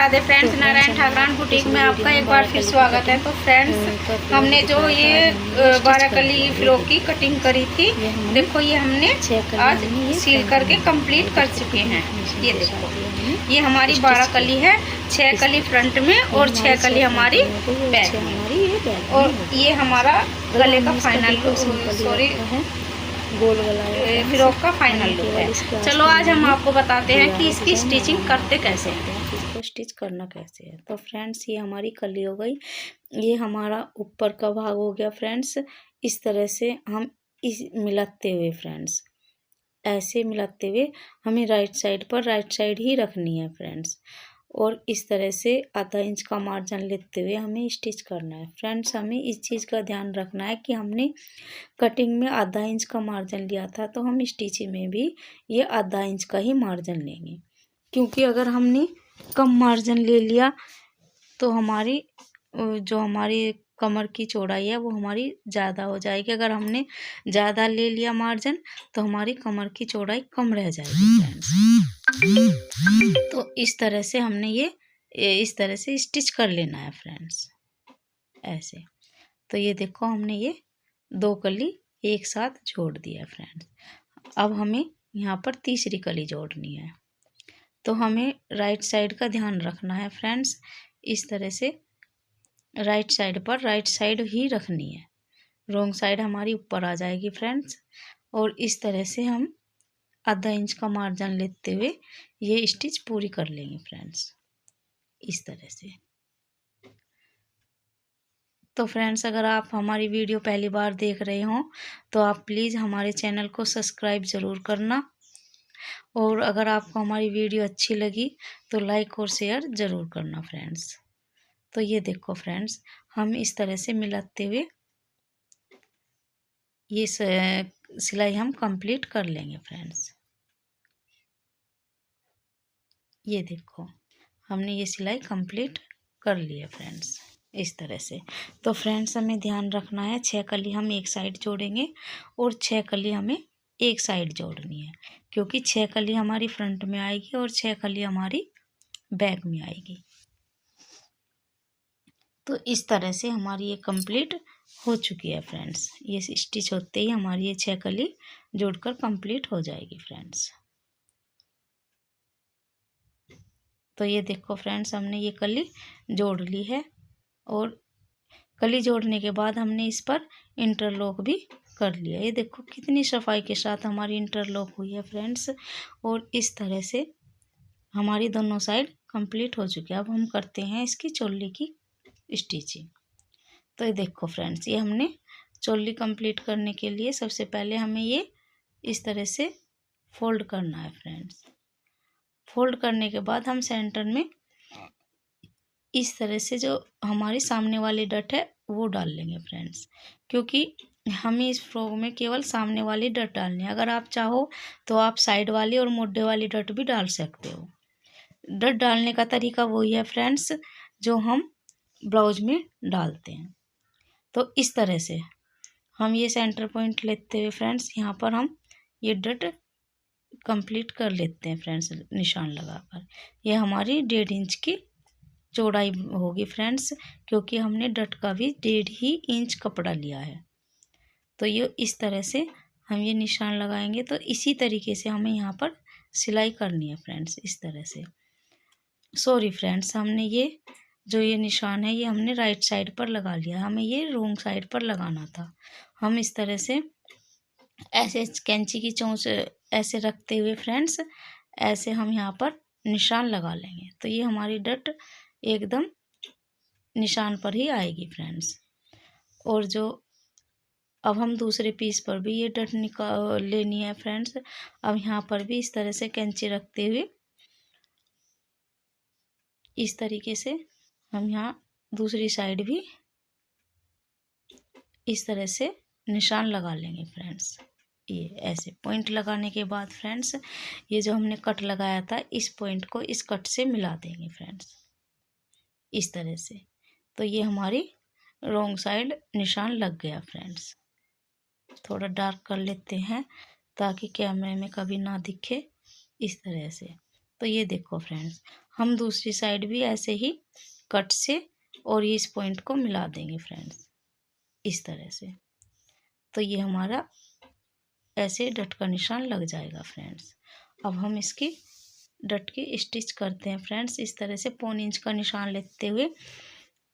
Radhe friends, Narayan Thakran boutique में आपका एक बार फिर स्वागत है। तो फ्रेंड्स, हमने जो ये 12 कली फ्रॉक की कटिंग करी थी, देखो ये हमने आज सील करके कंप्लीट कर चुके हैं। ये देखो, ये हमारी 12 कली है, 6 कली फ्रंट में और 6 कली हमारी बैक में। और ये हमारा गले का फाइनल गोल गला फ्रॉक का फाइनल लुक है। चलो आज हम आपको बताते हैं कि इसकी स्टिचिंग करते कैसे हैं, इसको स्टिच करना कैसे है। तो फ्रेंड्स, ये हमारी कली हो गई, ये हमारा ऊपर का भाग हो गया फ्रेंड्स। इस तरह से हम इस मिलाते हुए फ्रेंड्स, ऐसे मिलाते हुए हमें राइट साइड पर राइट साइड ही रखनी है फ्रेंड्स। और इस तरह से आधा इंच का मार्जिन लेते हुए हमें स्टिच करना है फ्रेंड्स। हमें इस चीज़ का ध्यान रखना है कि हमने कटिंग में आधा इंच का मार्जिन लिया था, तो हम स्टिचिंग में भी ये आधा इंच का ही मार्जिन लेंगे, क्योंकि अगर हमने कम मार्जिन ले लिया तो हमारी जो हमारी कमर की चौड़ाई है वो हमारी ज़्यादा हो जाएगी। अगर हमने ज़्यादा ले लिया मार्जिन तो हमारी कमर की चौड़ाई कम रह जाएगी फ्रेंड्स। तो इस तरह से हमने ये इस तरह से स्टिच कर लेना है फ्रेंड्स, ऐसे। तो ये देखो, हमने ये 2 कली एक साथ जोड़ दिया फ्रेंड्स। अब हमें यहाँ पर तीसरी कली जोड़नी है, तो हमें राइट साइड का ध्यान रखना है फ्रेंड्स। इस तरह से राइट साइड पर राइट साइड ही रखनी है, रॉन्ग साइड हमारी ऊपर आ जाएगी फ्रेंड्स। और इस तरह से हम आधा इंच का मार्जिन लेते हुए ये स्टिच पूरी कर लेंगे फ्रेंड्स, इस तरह से। तो फ्रेंड्स, अगर आप हमारी वीडियो पहली बार देख रहे हो तो आप प्लीज़ हमारे चैनल को सब्सक्राइब ज़रूर करना, और अगर आपको हमारी वीडियो अच्छी लगी तो लाइक और शेयर ज़रूर करना फ्रेंड्स। तो ये देखो फ्रेंड्स, हम इस तरह से मिलाते हुए ये सिलाई हम कंप्लीट कर लेंगे फ्रेंड्स। ये देखो, हमने ये सिलाई कंप्लीट कर ली है फ्रेंड्स, इस तरह से। तो फ्रेंड्स, हमें ध्यान रखना है 6 कली हम एक साइड जोड़ेंगे और 6 कली हमें एक साइड जोड़नी है, क्योंकि 6 कली हमारी फ्रंट में आएगी और 6 कली हमारी बैक में आएगी। तो इस तरह से हमारी ये कंप्लीट हो चुकी है फ्रेंड्स। ये स्टिच होते ही हमारी ये 6 कली जोड़कर कंप्लीट हो जाएगी फ्रेंड्स। तो ये देखो फ्रेंड्स, हमने ये कली जोड़ ली है, और कली जोड़ने के बाद हमने इस पर इंटरलॉक भी कर लिया। ये देखो कितनी सफाई के साथ हमारी इंटरलॉक हुई है फ्रेंड्स। और इस तरह से हमारी दोनों साइड कंप्लीट हो चुकी है। अब हम करते हैं इसकी चोली की स्टिचिंग। तो ये देखो फ्रेंड्स, ये हमने चोली कंप्लीट करने के लिए सबसे पहले हमें ये इस तरह से फोल्ड करना है फ्रेंड्स। फोल्ड करने के बाद हम सेंटर में इस तरह से जो हमारी सामने वाली डट है वो डाल लेंगे फ्रेंड्स, क्योंकि हमें इस फ्रॉक में केवल सामने वाली डट डालनी है। अगर आप चाहो तो आप साइड वाली और मोढे वाली डट भी डाल सकते हो। डट डालने का तरीका वही है फ्रेंड्स जो हम ब्लाउज में डालते हैं। तो इस तरह से हम ये सेंटर पॉइंट लेते हुए फ्रेंड्स, यहाँ पर हम ये डट कंप्लीट कर लेते हैं फ्रेंड्स, निशान लगाकर। ये हमारी 1.5 इंच की चौड़ाई होगी फ्रेंड्स, क्योंकि हमने डट का भी 1.5 ही इंच कपड़ा लिया है। तो ये इस तरह से हम ये निशान लगाएंगे। तो इसी तरीके से हमें यहाँ पर सिलाई करनी है फ्रेंड्स, इस तरह से। सॉरी फ्रेंड्स, हमने ये जो ये निशान है ये हमने राइट साइड पर लगा लिया, हमें ये रॉन्ग साइड पर लगाना था। हम इस तरह से ऐसे कैंची की चोंच ऐसे रखते हुए फ्रेंड्स, ऐसे हम यहाँ पर निशान लगा लेंगे। तो ये हमारी डट एकदम निशान पर ही आएगी फ्रेंड्स। और जो अब हम दूसरे पीस पर भी ये डट लेनी है फ्रेंड्स। अब यहाँ पर भी इस तरह से कैंची रखते हुए इस तरीके से हम यहाँ दूसरी साइड भी इस तरह से निशान लगा लेंगे फ्रेंड्स। ये ऐसे पॉइंट लगाने के बाद फ्रेंड्स, ये जो हमने कट लगाया था इस पॉइंट को इस कट से मिला देंगे फ्रेंड्स, इस तरह से। तो ये हमारी रॉन्ग साइड निशान लग गया फ्रेंड्स। थोड़ा डार्क कर लेते हैं ताकि कैमरे में कभी ना दिखे, इस तरह से। तो ये देखो फ्रेंड्स, हम दूसरी साइड भी ऐसे ही कट से और ये इस पॉइंट को मिला देंगे फ्रेंड्स, इस तरह से। तो ये हमारा ऐसे डट का निशान लग जाएगा फ्रेंड्स। अब हम इसकी डट की स्टिच करते हैं फ्रेंड्स। इस तरह से 1.25 इंच का निशान लेते हुए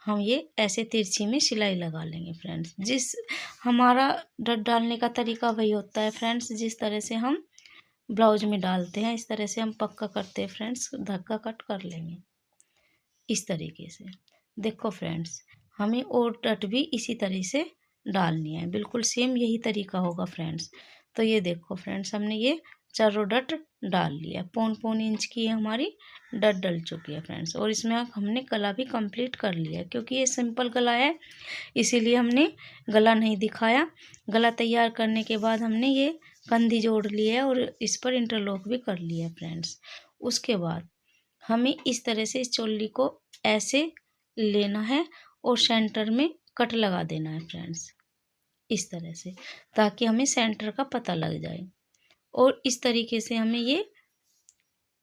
हम ये ऐसे तिरछी में सिलाई लगा लेंगे फ्रेंड्स। जिस हमारा डट डालने का तरीका वही होता है फ्रेंड्स, जिस तरह से हम ब्लाउज में डालते हैं, इस तरह से हम पक्का करते हैं फ्रेंड्स। धक्का कट कर लेंगे इस तरीके से। देखो फ्रेंड्स, हमें और डट भी इसी तरह से डालनी है, बिल्कुल सेम यही तरीका होगा फ्रेंड्स। तो ये देखो फ्रेंड्स, हमने ये चारों डट डाल लिया। 1.25 इंच की हमारी डट डल चुकी है फ्रेंड्स। और इसमें हमने गला भी कंप्लीट कर लिया, क्योंकि ये सिंपल गला है इसीलिए हमने गला नहीं दिखाया। गला तैयार करने के बाद हमने ये कंधी जोड़ ली है और इस पर इंटरलॉक भी कर लिया फ्रेंड्स। उसके बाद हमें इस तरह से इस चोली को ऐसे लेना है और सेंटर में कट लगा देना है फ्रेंड्स, इस तरह से, ताकि हमें सेंटर का पता लग जाए। और इस तरीके से हमें ये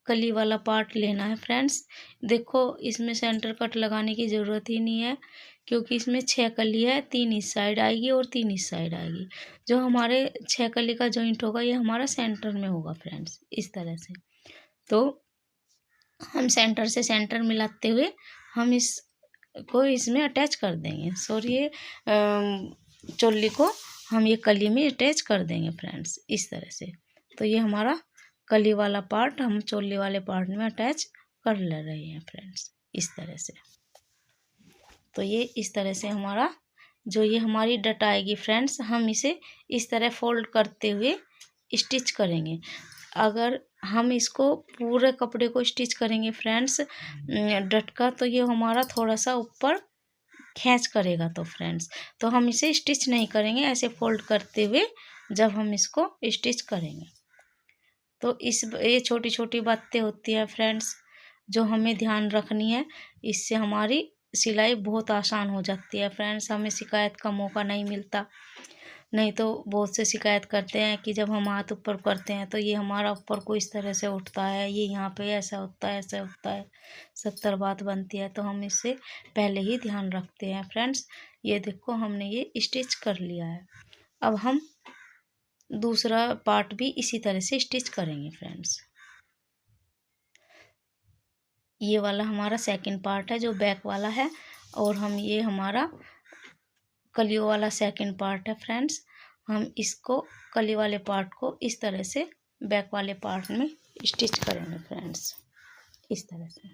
कली वाला पार्ट लेना है फ्रेंड्स। देखो, इसमें सेंटर कट लगाने की ज़रूरत ही नहीं है, क्योंकि इसमें 6 कली है, 3 इस साइड आएगी और 3 इस साइड आएगी। जो हमारे 6 कली का जॉइंट होगा ये हमारा सेंटर में होगा फ्रेंड्स, इस तरह से। तो हम सेंटर से सेंटर मिलाते हुए हम इसको इसमें अटैच कर देंगे। सॉरी, ये चोली को हम ये कली में अटैच कर देंगे फ्रेंड्स, इस तरह से। तो ये हमारा कली वाला पार्ट हम चोली वाले पार्ट में अटैच कर ले रहे हैं फ्रेंड्स, इस तरह से। तो ये इस तरह से हमारा जो ये हमारी डट आएगी फ्रेंड्स, हम इसे इस तरह फोल्ड करते हुए स्टिच करेंगे। अगर हम इसको पूरे कपड़े को स्टिच करेंगे फ्रेंड्स डट का, तो ये हमारा थोड़ा सा ऊपर खींच करेगा। तो फ्रेंड्स, तो हम इसे स्टिच नहीं करेंगे, ऐसे फोल्ड करते हुए जब हम इसको स्टिच करेंगे। तो ये छोटी छोटी बातें होती हैं फ्रेंड्स, जो हमें ध्यान रखनी है। इससे हमारी सिलाई बहुत आसान हो जाती है फ्रेंड्स। हमें शिकायत का मौका नहीं मिलता। नहीं तो बहुत से शिकायत करते हैं कि जब हम हाथ ऊपर करते हैं तो ये हमारा ऊपर को इस तरह से उठता है, ये यहाँ पे ऐसा होता है, ऐसा होता है, 70 बात बनती है। तो हम इससे पहले ही ध्यान रखते हैं फ्रेंड्स। ये देखो, हमने ये स्टिच कर लिया है। अब हम दूसरा पार्ट भी इसी तरह से स्टिच करेंगे फ्रेंड्स। ये वाला हमारा सेकंड पार्ट है जो बैक वाला है, और हम ये हमारा कलियों वाला सेकंड पार्ट है फ्रेंड्स। हम इसको कली वाले पार्ट को इस तरह से बैक वाले पार्ट में स्टिच करेंगे फ्रेंड्स, इस तरह से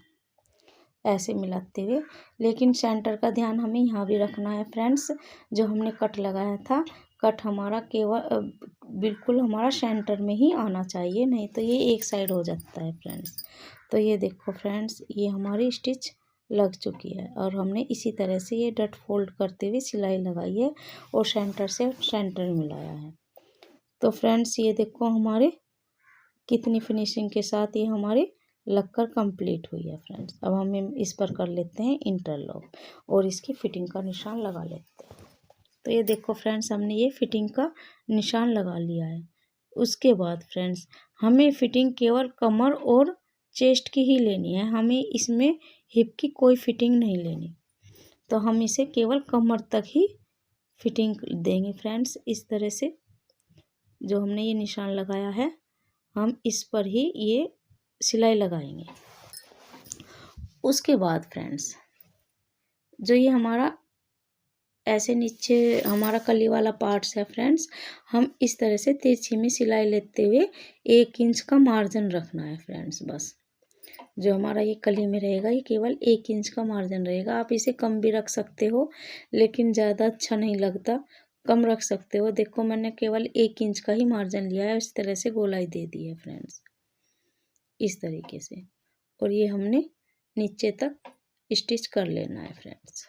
ऐसे मिलाते हुए। लेकिन सेंटर का ध्यान हमें यहाँ भी रखना है फ्रेंड्स। जो हमने कट लगाया था, कट हमारा केवल बिल्कुल हमारा सेंटर में ही आना चाहिए, नहीं तो ये एक साइड हो जाता है फ्रेंड्स। तो ये देखो फ्रेंड्स, ये हमारी स्टिच लग चुकी है और हमने इसी तरह से ये डट फोल्ड करते हुए सिलाई लगाई है और सेंटर से सेंटर मिलाया है। तो फ्रेंड्स, ये देखो हमारे कितनी फिनिशिंग के साथ ये हमारे लगकर कंप्लीट हुई है फ्रेंड्स। अब हम इस पर कर लेते हैं इंटरलॉक और इसकी फिटिंग का निशान लगा लेते हैं। तो ये देखो फ्रेंड्स, हमने ये फिटिंग का निशान लगा लिया है। उसके बाद फ्रेंड्स, हमें फिटिंग केवल कमर और चेस्ट की ही लेनी है, हमें इसमें हिप की कोई फिटिंग नहीं लेनी। तो हम इसे केवल कमर तक ही फिटिंग देंगे फ्रेंड्स, इस तरह से। जो हमने ये निशान लगाया है, हम इस पर ही ये सिलाई लगाएंगे। उसके बाद फ्रेंड्स, जो ये हमारा ऐसे नीचे हमारा कली वाला पार्ट्स है फ्रेंड्स, हम इस तरह से तिरछी में सिलाई लेते हुए 1 इंच का मार्जिन रखना है फ्रेंड्स। बस जो हमारा ये कली में रहेगा, ये केवल 1 इंच का मार्जिन रहेगा। आप इसे कम भी रख सकते हो, लेकिन ज़्यादा अच्छा नहीं लगता, कम रख सकते हो। देखो, मैंने केवल 1 इंच का ही मार्जिन लिया है, इस तरह से गोलाई दे दी है फ्रेंड्स, इस तरीके से। और ये हमने नीचे तक स्टिच कर लेना है फ्रेंड्स।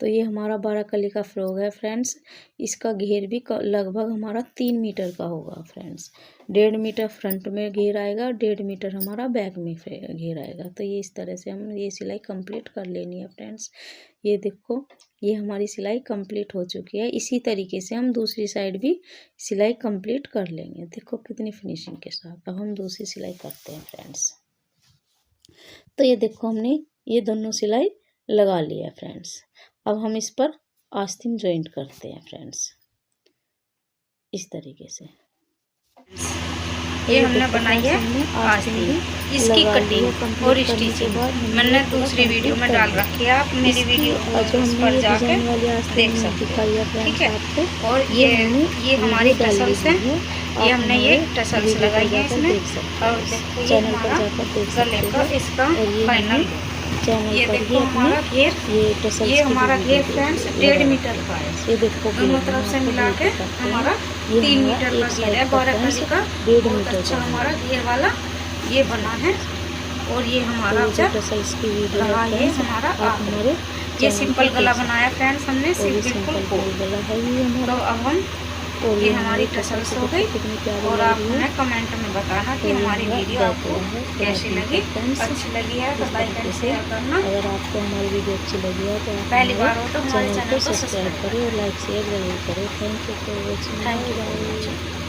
तो ये हमारा 12 कली का फ्रॉक है फ्रेंड्स। इसका घेर भी लगभग हमारा 3 मीटर का होगा फ्रेंड्स। 1.5 मीटर फ्रंट में घेर आएगा, 1.5 मीटर हमारा बैक में घेर आएगा। तो ये इस तरह से हम ये सिलाई कंप्लीट कर लेनी है फ्रेंड्स। ये देखो ये हमारी सिलाई कंप्लीट हो चुकी है। इसी तरीके से हम दूसरी साइड भी सिलाई कंप्लीट कर लेंगे। देखो कितनी फिनिशिंग के साथ। अब हम दूसरी सिलाई करते हैं फ्रेंड्स। तो ये देखो हमने ये दोनों सिलाई लगा लिया है फ्रेंड्स। अब हम इस पर आस्तीन जॉइंट करते हैं फ्रेंड्स, इस तरीके से। ये हमने बनाई है आस्तीन, इसकी कटिंग और स्टिचिंग मैंने दूसरी वीडियो में डाल रखी है, आप मेरी वीडियो पर जाके देख सकते हैं, ठीक है। और ये हमारी टसल्स हैं, ये हमने ये टसल्स लगाई है इसमें। और देखो ये हमारा गले का इसका फाइनल, ये देखो हमारा घेर, ये हमारा घेर फ्रेंड्स 1.5 मीटर का है। ये देखो दोनों तरफ से मिला के हमारा 3 मीटर का घेर है। 12 कली का 1.5 बहुत मीटर अच्छा हमारा घेर वाला ये बना है। और ये हमारा जब रहा ये हमारा हमारे ये सिंपल गला बनाया फ्रेंड्स हमने, सिर्फ बिल्कुल तो अब हम ये हमारी टसल्स हो गई। और आप हमें कमेंट में बताना कि हमारी वीडियो आपको कैसी लगी। अच्छी लगी है तो लाइक एंड शेयर करना। अगर आपको हमारी वीडियो अच्छी लगी है तो आप पहली बार हो तो हमारे चैनल को सब्सक्राइब करें और लाइक शेयर जरूर करें। Thank you for watching. Thank you.